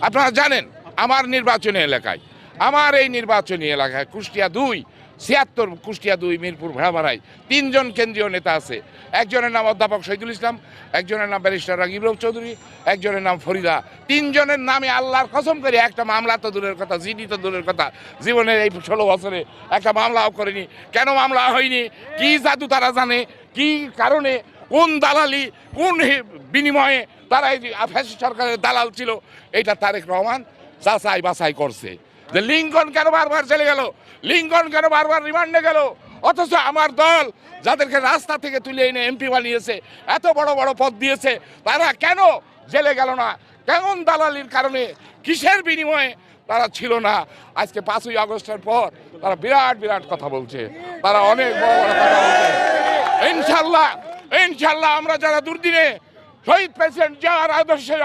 আপনারা জানেন আমার নির্বাচনী এলাকায়, আমার এই নির্বাচনী এলাকায় কুষ্টিয়া 2, 76, কুষ্টিয়া 2, মিরপুর ভেড়ামারায় 3 জন কেন্দ্রীয় নেতা আছে। একজনের নাম অধ্যাপক শহীদুল ইসলাম, একজনের নাম ব্যারিস্টার রাগিব চৌধুরী, একজনের নাম ফরিদা। 3 জনের নামে আল্লাহর কসম করে একটা মামলা তো দূরের কথা, জিডি তো দূরের কথা, জীবনের এই 16 বছরে একটা মামলাও করেনি। কেন মামলা হয়নি? কি জাদু তারা জানে, কি কারণে, কোন দালালি, কোন বিনিময়ে তারা এই ফ্যাসিস্ট সরকারের দালাল ছিল, এটা তারেক রহমান যাচাই বাছাই করছে। যে লিঙ্কন কেন বারবার চলে গেল, লিঙ্কন কেন বারবার রিমান্ডে গেল, অথচ আমার দল যাদেরকে রাস্তা থেকে তুলে এনে এমপি বানিয়েছে, এত বড় বড় পদ দিয়েছে, তারা কেন জেলে গেল না? কেমন দালালির কারণে, কিসের বিনিময়ে তারা ছিল না? আজকে 5ই আগস্টের পর তারা বিরাট বিরাট কথা বলছে, তারা অনেক বড় বড় কথা বলছে। ইনশাল্লাহ ইনশাল্লাহ আমরা যারা দুর্দিনে শহীদ প্রেসিডেন্ট জিয়ার আদর্শে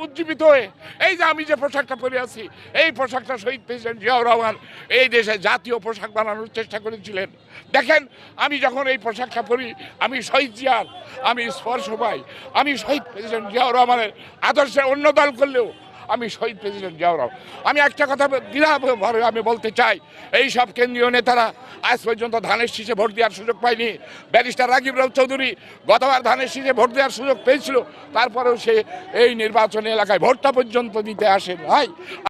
উজ্জীবিত হয়ে, এই যে আমি যে পোশাকটা পরে আছি, এই পোশাকটা শহীদ প্রেসিডেন্ট জিয়াউর রহমান এই দেশে জাতীয় পোশাক বানানোর চেষ্টা করেছিলেন। দেখেন আমি যখন এই পোশাকটা পরি, আমি শহীদ জিয়ার আমি স্পর্শ পাই। আমি শহীদ প্রেসিডেন্ট জিয়াউর রহমানের আদর্শে অন্য দল করলেও আমি শহীদ প্রেসিডেন্ট জিয়াউর রহমান। আমি একটা কথা দৃঢ়ভাবে আমি বলতে চাই, এই সব কেন্দ্রীয় নেতারা আজ পর্যন্ত ধানের শীষে ভোট দেওয়ার সুযোগ পায়নি। ব্যারিস্টার রাগিব চৌধুরী গতবার ধানের শীষে ভোট দেওয়ার সুযোগ পেয়েছিল, তারপরেও সে এই নির্বাচনী এলাকায় ভোটটা পর্যন্ত দিতে আসে নাই।